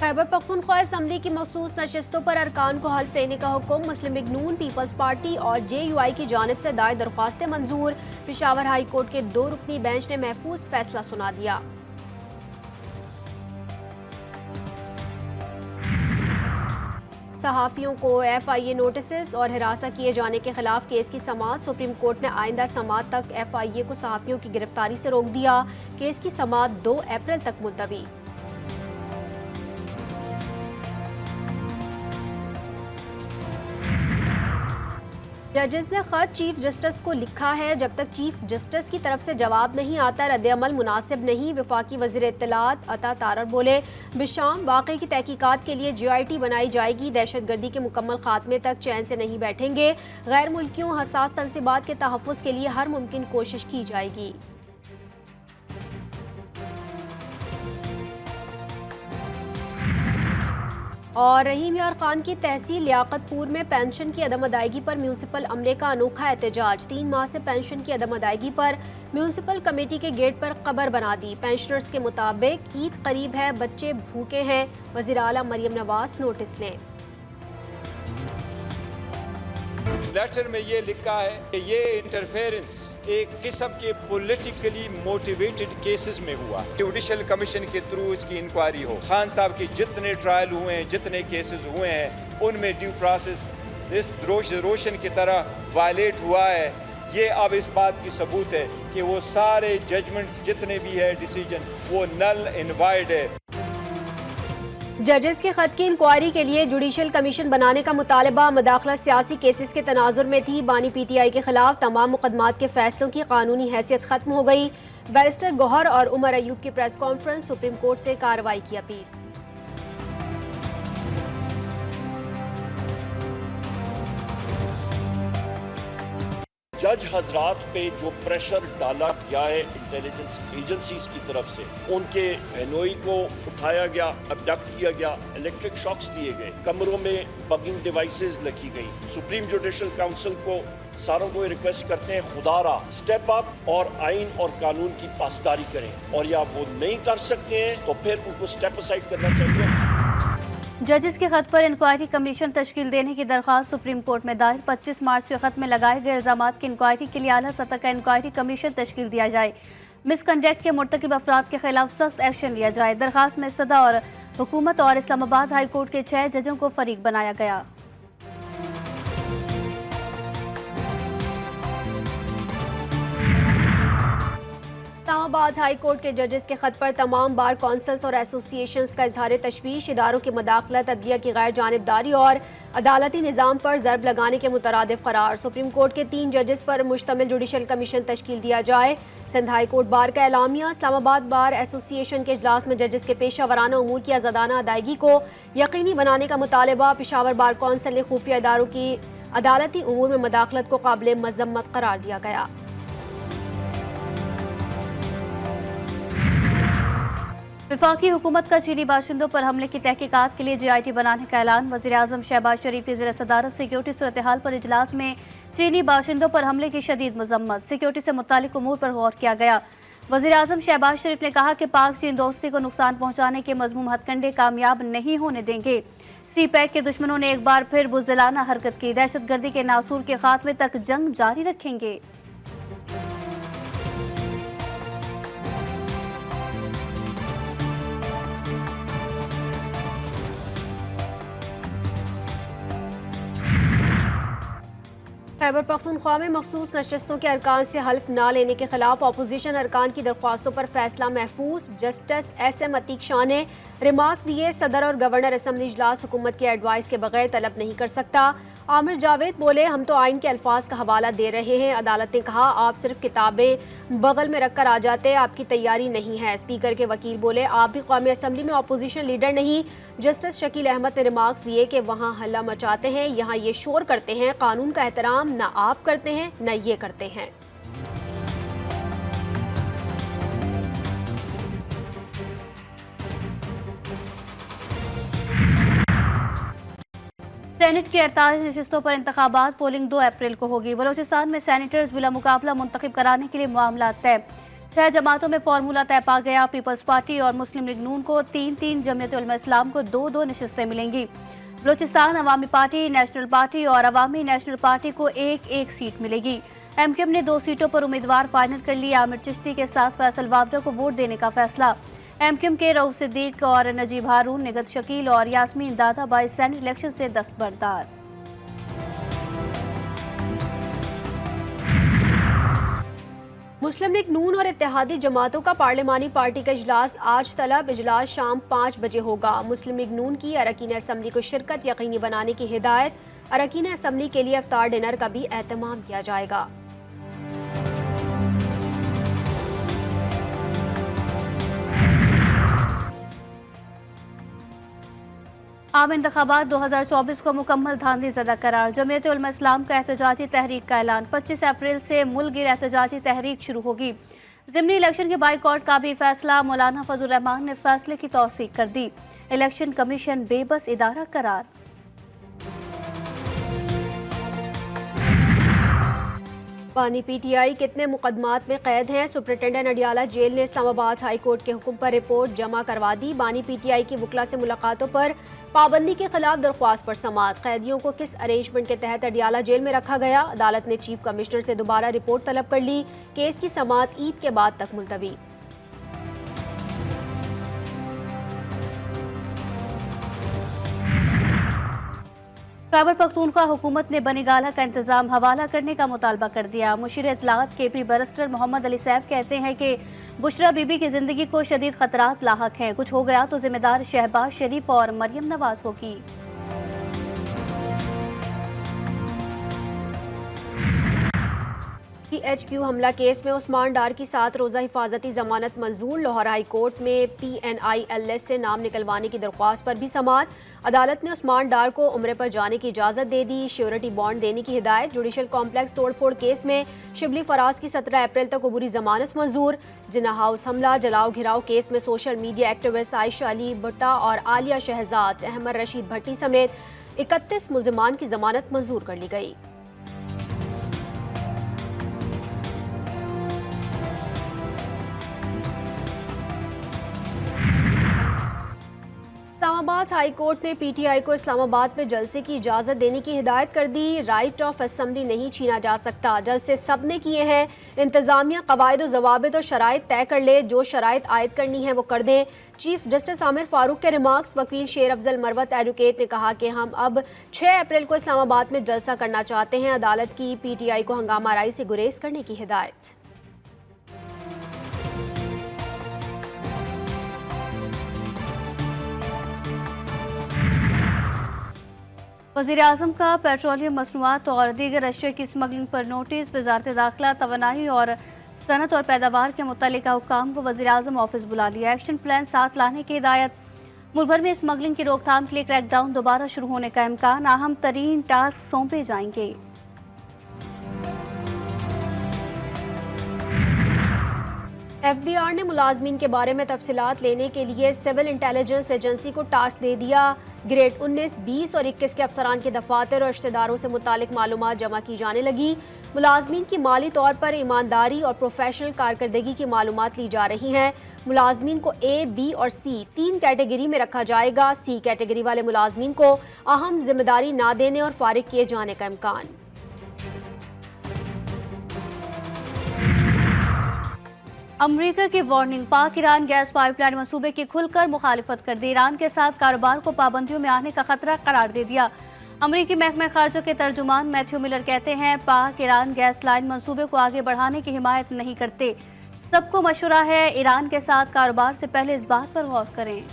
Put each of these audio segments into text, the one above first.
Khyber Pakhtunkhwa assembly की मखसूस नशिस्तों पर अरकान को हल्फ लेने का हुक्म। मुस्लिम लीग नून, पीपल्स पार्टी और JUI की जानिब से दायर दरख्वास्तें मंजूर। पेशावर हाई कोर्ट के 2 रुकनी बेंच ने महफूज फैसला सुना दिया। सहाफ़ियों को FIA नोटिस और हिरासत किए जाने के खिलाफ केस की समाअत। सुप्रीम कोर्ट ने आइंदा समाअत तक FIA को सहाफ़ियों की गिरफ्तारी से रोक दिया। केस की समाअत 2 अप्रैल तक मुलतवी। जजेस ने खत चीफ जस्टिस को लिखा है, जब तक चीफ जस्टिस की तरफ से जवाब नहीं आता रद्द-ए-अमल मुनासिब नहीं। वफाकी वज़ीर इत्तलात अता तारर बोले, बिशाम वाक़े की तहकीकात के लिए JIT बनाई जाएगी। दहशतगर्दी के मुकम्मल खात्मे तक चैन से नहीं बैठेंगे। गैर मुल्कियों हसास तनसीबात के तहफ़्फ़ुज़ के लिए हर मुमकिन कोशिश की जाएगी। और रहीम यार खान की तहसील लियाकतपुर में पेंशन की अदम अदायगी पर म्यूनसिपल अमले का अनोखा एहतजाज। 3 माह से पेंशन की अदम अदायगी पर म्यूनसिपल कमेटी के गेट पर कबर बना दी। पेंशनर्स के मुताबिक ईद करीब है, बच्चे भूखे हैं। वज़ीर आला मरियम नवाज नोटिस लें। लेटर में ये लिखा है कि ये इंटरफेरेंस एक किस्म के पॉलिटिकली मोटिवेटेड केसेस में हुआ। जुडिशल कमीशन के थ्रू इसकी इंक्वायरी हो। खान साहब की जितने ट्रायल हुए हैं, जितने केसेस हुए हैं, उनमें ड्यू प्रोसेस इस रोशन की तरह वायलेट हुआ है। ये अब इस बात की सबूत है कि वो सारे जजमेंट्स जितने भी है डिसीजन वो नल एंड वाइड है। जजेस के खत की इंक्वायरी के लिए जुडिशल कमीशन बनाने का मुतालबा मदाखलत सियासी केसेस के तनाजुर में थी। बानी PTI के खिलाफ तमाम मुकदमात के फैसलों की कानूनी हैसियत खत्म हो गई। बैरिस्टर गौहर और उमर अयूब की प्रेस कॉन्फ्रेंस। सुप्रीम कोर्ट से कार्रवाई की अपील। जज हजरात पे जो प्रेशर डाला गया है इंटेलिजेंस एजेंसीज की तरफ से, उनके बहनोई को उठाया गया, अबडक्ट किया गया, इलेक्ट्रिक शॉक्स दिए गए, कमरों में बगिंग डिवाइसेस लगी गई। सुप्रीम जुडिशल काउंसिल को सारों को रिक्वेस्ट करते हैं, खुदारा स्टेप अप और आइन और कानून की पासदारी करें। और या वो नहीं कर सकते हैं तो फिर उनको स्टेप असाइड करना चाहिए। जजेस के खत पर इंक्वायरी कमीशन तश्कील देने की दरख्वास्त सुप्रीम कोर्ट में दायर। 25 मार्च के खत में लगाए गए इल्जामात की इंक्वायरी के लिए आला सतह का इंक्वायरी कमीशन तश्कील दिया जाए। मिसकंडक्ट के मुर्तकिब अफराद के खिलाफ सख्त एक्शन लिया जाए। दरख्वास्त में इस्तदा और हुकूमत और इस्लामाबाद हाई कोर्ट के 6 जजों को फरीक बनाया गया। इस्लामाबाद हाई कोर्ट के जजेस के खत पर तमाम बार कौंसल्स और एसोसिएशंस का इजहार तशवीश। इदारों की मदाखलत, अदलिया की गैर जानिबदारी और अदालती निज़ाम पर ज़रब लगाने के मुतरादिफ करार। सुप्रीम कोर्ट के 3 जजेस पर मुश्तमिल जुडिशल कमीशन तश्कील दिया जाए। सिंध हाई कोर्ट बार का एलामिया। इस्लामाबाद बार एसोसिएशन के इजलास में जजेस के पेशा वराना उमूर की आज़ादाना अदायगी को यकीनी बनाने का मुतालबा। पेशावर बार कौंसिल ने खुफिया इदारों की अदालती उमूर में मदाखलत को काबिल मजम्मत करार दिया गया। वफाकी हुकूमत का चीनी बाशिंदों पर हमले की तहकीकात के लिए JIT बनाने का ऐलान। वज़ीर आज़म शहबाज शरीफ की ज़ेर सदारत सिक्योरिटी सूरत हाल पर इजलास में चीनी बाशिंदों पर हमले की शदीद मजम्मत। सिक्योरिटी से मुतालिक उमूर पर गौर किया गया। वज़ीर आज़म शहबाज शरीफ ने कहा कि पाक चीन दोस्ती को नुकसान पहुँचाने के मज़मूम हथकंडे कामयाब नहीं होने देंगे। CPEC के दुश्मनों ने एक बार फिर बुज़दिलाना हरकत की। दहशतगर्दी के नासूर के खात्मे तक जंग जारी रखेंगे। खैबर पख्तूनख्वा में मखसूस नशस्तों के अरकान से हल्फ ना लेने के खिलाफ अपोजिशन अरकान की दरख्वास्तों पर फैसला महफूज। जस्टिस SM अतीक शाह ने रिमार्क्स दिए, सदर और गवर्नर असम्बली इजलास हुकूमत के एडवाइस के बगैर तलब नहीं कर सकता। आमिर जावेद बोले, हम तो आइन के अल्फाज का हवाला दे रहे हैं। अदालत ने कहा, आप सिर्फ किताबें बगल में रखकर आ जाते, आपकी तैयारी नहीं है। स्पीकर के वकील बोले, आप भी कौमी असम्बली में अपोजिशन लीडर नहीं। जस्टिस शकील अहमद ने रिमार्क्स दिए कि वहाँ हल्ला मचाते हैं, यहाँ ये शोर करते हैं, कानून का एहतराम न आप करते हैं न ये करते हैं। सेनेट की 48 नशिस्तों पर इंतखाबात पोलिंग 2 अप्रैल को होगी। बलोचिस्तान में सैनिटर्स बिला मुकाबला मुंतखब कराने के लिए मामला तय। 6 जमातों में फॉर्मूला तय पा गया। पीपल्स पार्टी और मुस्लिम लीग नून को 3-3, जमीयत उलमा इस्लाम को 2-2 नशिस्तें मिलेंगी। बलूचिस्तान अवामी पार्टी, नेशनल पार्टी और अवामी नेशनल पार्टी को 1-1 सीट मिलेगी। एमक्यूएम ने 2 सीटों पर उम्मीदवार फाइनल कर लिया। आमिर चिश्ती के साथ फैसल वावडा को वोट देने का फैसला। एमक्यूएम के रऊफ सिद्दीक और नजीब हारून, निगत शकील और यास्मीन दादाबाई सेनेट इलेक्शन से दस्तबरदार। मुस्लिम लीग नून और इत्तेहादी जमातों का पार्लिमानी पार्टी का इजलास आज तलब। इजलास शाम 5 बजे होगा। मुस्लिम लीग नून की अरकान असम्बली को शिरकत यकीनी बनाने की हिदायत। अरकान असम्बली के लिए इफ्तार डिनर का भी एहतमाम किया जाएगा। आम इंतखाबात 2024 को मुकम्मल धांधलीज़दा करार। जमीयत उलमा इस्लाम का एहतजाजी तहरीक का ऐलान। 25 अप्रैल से मुल्क गिर एहतजाजी तहरीक शुरू होगी। ज़िमनी इलेक्शन के बाइकॉट का भी फैसला। मौलाना फजल रहमान ने फैसले की तौसीक कर दी। इलेक्शन कमीशन बेबस इदारा करार। बानी पीटीआई कितने मुकदमात में कैद हैं? सुप्रिंटेंडेंट अडियाला जेल ने इस्लामाबाद हाई कोर्ट के हुक्म पर रिपोर्ट जमा करवा दी। बानी पीटीआई की वकला से मुलाकातों पर पाबंदी के खिलाफ दरख्वास्त पर समाअत। कैदियों को किस अरेंजमेंट के तहत अडियाला जेल में रखा गया? अदालत ने चीफ कमिश्नर से दोबारा रिपोर्ट तलब कर ली। केस की समाअत ईद के बाद तक मुलतवी। खैबर पख्तूनख्वा हुकूमत ने बनीगाला का इंतजाम हवाला करने का मुतालबा कर दिया। मुशीर इत्तलाआत केपी बैरिस्टर मोहम्मद अली सैफ कहते हैं कि बुशरा बीबी की जिंदगी को शदीद खतरात लाहक हैं। कुछ हो गया तो जिम्मेदार शहबाज शरीफ और मरियम नवाज होगी। PHQ हमला केस में उस्मान डार की 7 रोज़ा हिफाजती जमानत मंजूर। लाहौर हाई कोर्ट में PNILS से नाम निकलवाने की दरख्वास्त पर भी समाअत। अदालत ने उस्मान डार को उम्रे पर जाने की इजाज़त दे दी। श्योरिटी बॉन्ड देने की हिदायत। जुडिशल कॉम्प्लेक्स तोड़फोड़ केस में शिबली फराज की 17 अप्रैल तक अबूरी जमानत मंजूर। जिन्ना हाउस हमला जलाओ घिराव केस में social media activist Ayesha Ali भट्टा और आलिया शहजाद, अहमद रशीद भट्टी समेत 31 मुल्जिमान की जमानत मंजूर कर ली गई। इस्लामाबाद हाई कोर्ट ने पीटीआई को इस्लामाबाद में जलसे की इजाज़त देने की हिदायत कर दी। राइट ऑफ असेंबली नहीं छीना जा सकता। जलसे सब ने किए हैं। इंतज़ामिया कवायद व ज़वाबित और शराइत तय कर ले। जो शराइत आयद करनी है वो कर दें। चीफ जस्टिस आमिर फारूक के रिमार्क्स। वकील शेर अफजल मरवत एडवोकेट ने कहा कि हम अब 6 अप्रैल को इस्लामाबाद में जलसा करना चाहते हैं। अदालत की पीटीआई को हंगामा राई से गुरेज करने की हिदायत। वज़ीर-ए-आज़म का पेट्रोलियम मसनूआत और दीगर अशिया की स्मगलिंग पर नोटिस। वज़ारत दाखिला तवानाई और सनत और पैदावार के मुतल्लिका हुक्काम को वज़ीर-ए-आज़म ऑफिस बुला लिया। एक्शन प्लान साथ लाने की हिदायत। मुल्क भर में स्मगलिंग की रोकथाम के लिए क्रैकडाउन दोबारा शुरू होने का इम्कान। अहम तरीन टास्क सौंपे जाएंगे। FBR ने मुलाजमीन के बारे में तफसीलात लेने के लिए सिविल इंटेलिजेंस एजेंसी को टास्क दे दिया। ग्रेड 19, 20 और 21 के अफसरान के दफातर और रिश्तेदारों से मुतालिक मालूमात जमा की जाने लगी। मुलाजमीन की माली तौर पर ईमानदारी और प्रोफेशनल कारकर्दगी की मालूमात ली जा रही हैं। मुलाजमीन को A, B और C 3 कैटेगरी में रखा जाएगा। C कैटेगरी वाले मुलाजमीन को अहम जिम्मेदारी ना देने और फारिग किए जाने का इम्कान। अमरीका की वार्निंग। पाक ईरान गैस पाइपलाइन मंसूबे की खुलकर मुखालिफत कर दी। ईरान के साथ कारोबार को पाबंदियों में आने का खतरा करार दे दिया। अमरीकी महकमा खारजा के तर्जुमान मैथ्यू मिलर कहते हैं पाक ईरान गैस लाइन मंसूबे को आगे बढ़ाने की हिमायत नहीं करते। सबको मशवरा है ईरान के साथ कारोबार से पहले इस बात पर गौर करें।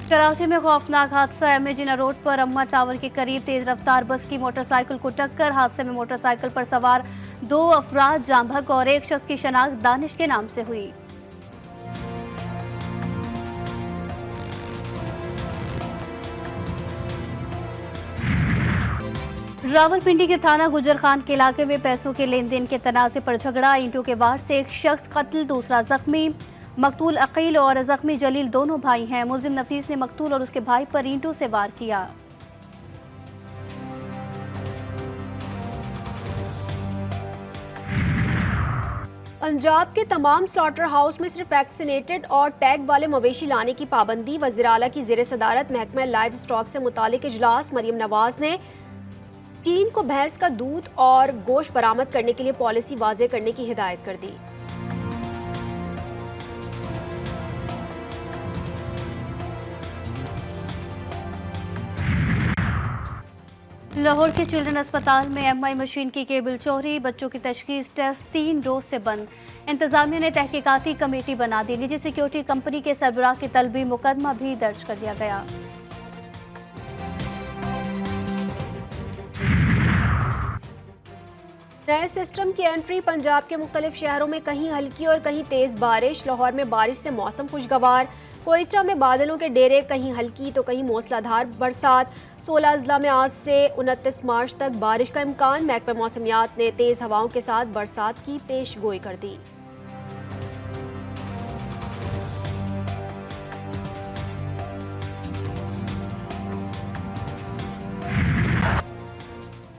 कराची में खौफनाक हादसा। एमेजिना रोड पर अम्मा टावर के करीब तेज रफ्तार बस की मोटरसाइकिल को टक्कर। हादसे में मोटरसाइकिल पर सवार 2 अफराद जाँ बहक और एक शख्स की शनाख्त दानिश के नाम से हुई। रावलपिंडी के थाना गुजर खान के इलाके में पैसों के लेन देन के तनाज़े पर झगड़ा। ईंटों के वार से एक शख्स कत्ल, दूसरा जख्मी। मकतूल अकील और जख्मी जलील दोनों भाई हैं। मुलजिम नफीस ने मकतूल और उसके भाई पर ईंटों से वार किया। पंजाब के तमाम स्लॉटर हाउस में सिर्फ वैक्सीनेटेड और टैग वाले मवेशी लाने की पाबंदी। वज़ीर आला की ज़ेर सदारत महकमा लाइव स्टॉक से मुतालिक इजलास। मरियम नवाज ने चीन को भैंस का दूध और गोश्त बरामद करने के लिए पॉलिसी वाज़े करने की हिदायत कर दी। लाहौर के चिल्ड्रन अस्पताल में एमआई मशीन की केबल चोरी, बच्चों की तशखीस टेस्ट 3 रोज से बंद। इंतजामिया ने तहकीकाती कमेटी बना दी। निजी सिक्योरिटी कंपनी के सरबराह की तलबी मुकदमा भी दर्ज कर दिया गया। नए सिस्टम की एंट्री। पंजाब के मुख्तलिफ शहरों में कहीं हल्की और कहीं तेज बारिश। लाहौर में बारिश से मौसम खुशगवार। कोयटा में बादलों के डेरे, कहीं हल्की तो कहीं मूसलाधार बरसात। 16 अजला में आज से 29 मार्च तक बारिश का इम्कान। महकमा मौसमियात ने तेज हवाओं के साथ बरसात की पेश गोई कर दी।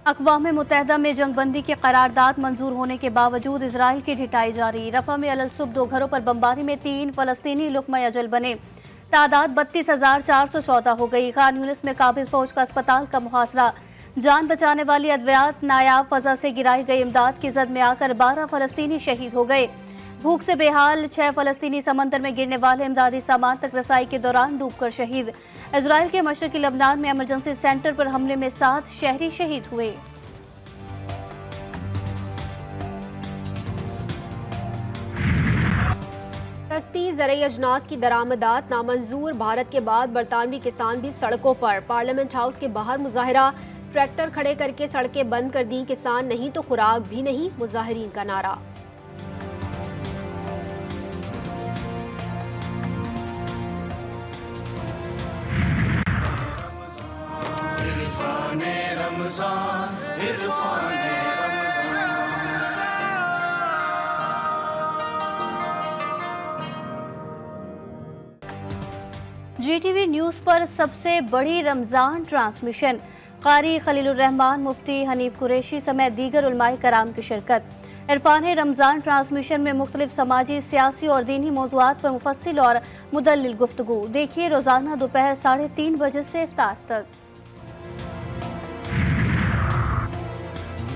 अक़वाम मुत्तहिदा में जंगबंदी की करारदाद मंजूर होने के बावजूद इसराइल की ढिठाई जारी। रफ़ा में अलसुब 2 घरों पर बमबारी में 3 फ़लस्तीनी लुक़मा अजल बने। तादाद 32,414 हो गई। खान यूनिस में काबिज़ फौज का अस्पताल का मुहासरा। जान बचाने वाली अद्वियात नायाब फ़ज़ा से गिराई गई इमदाद की जद में आकर 12 फ़लस्तीनी शहीद हो गए। भूख से बेहाल 6 फ़लस्तीनी समंदर में गिरने वाले इमदादी सामान तक रसाई के दौरान डूबकर शहीद। इजराइल के मशरक़ी लबनान में एमरजेंसी सेंटर पर हमले में 7 शहरी शहीद हुए। सस्ती ज़रई अजनास की दरामदात नामंजूर। भारत के बाद बरतानवी किसान भी सड़कों पर। पार्लियामेंट हाउस के बाहर मुजाहरा। ट्रैक्टर खड़े करके सड़कें बंद कर दी किसान। नहीं तो खुराक भी नहीं, मुजाहिरीन का नारा। जीटीवी न्यूज़ पर सबसे बड़ी रमज़ान ट्रांसमिशन। कारी खलीलुर रहमान, मुफ्ती हनीफ कुरैशी समेत दीगर उलमाए कराम की शिरकत। इरफान रमज़ान ट्रांसमिशन में मुख्तलिफ समाजी, सियासी और दीनी मौज़ूआत पर मुफस्सिल और मुदल्लिल गुफ्तगू। देखिए रोज़ाना दोपहर 3:30 बजे से इफ्तार तक।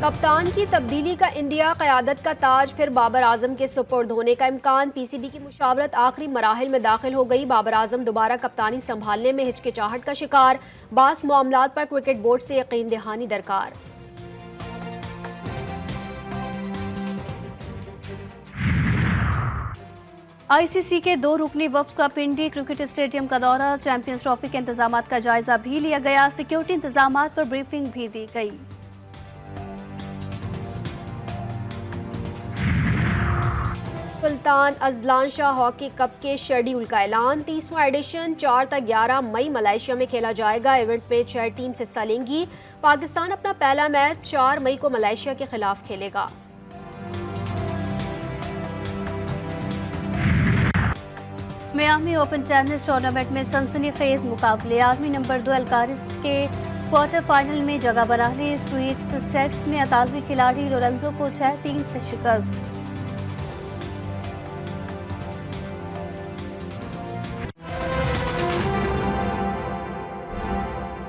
कप्तान की तब्दीली का इंडिया। क़यादत का ताज फिर बाबर आजम के सुपुर्द होने का इम्कान। पीसीबी की मुशावरत आखिरी मराहिल में दाखिल हो गई। बाबर आजम दोबारा कप्तानी संभालने में हिचकिचाहट का शिकार। बास मामलात पर क्रिकेट बोर्ड से यकीन दहानी दरकार। आईसीसी के 2 रुकनी वफ्द का पिंडी क्रिकेट स्टेडियम का दौरा। चैंपियंस ट्रॉफी के इंतजामात का जायजा भी लिया गया। सिक्योरिटी इंतजामात पर ब्रीफिंग भी दी गई। Sultan Azlan Shah hockey cup के शेड्यूल का ऐलान। 30वां एडिशन 4 से 11 मई मलेशिया में खेला जाएगा। इवेंट में 6 टीम्स हिस्सा लेंगी। पाकिस्तान अपना पहला मैच 4 मई को मलेशिया के खिलाफ खेलेगा। मियामी ओपन टेनिस टूर्नामेंट में सनसनीखेज मुकाबले। आर्मी नंबर 2 अल्कारिस के क्वार्टर फाइनल में जगह बना ली। स्ट्रीट सेट्स में इतालवी खिलाड़ी लोरेंजो को 6-3 से शिकस्त।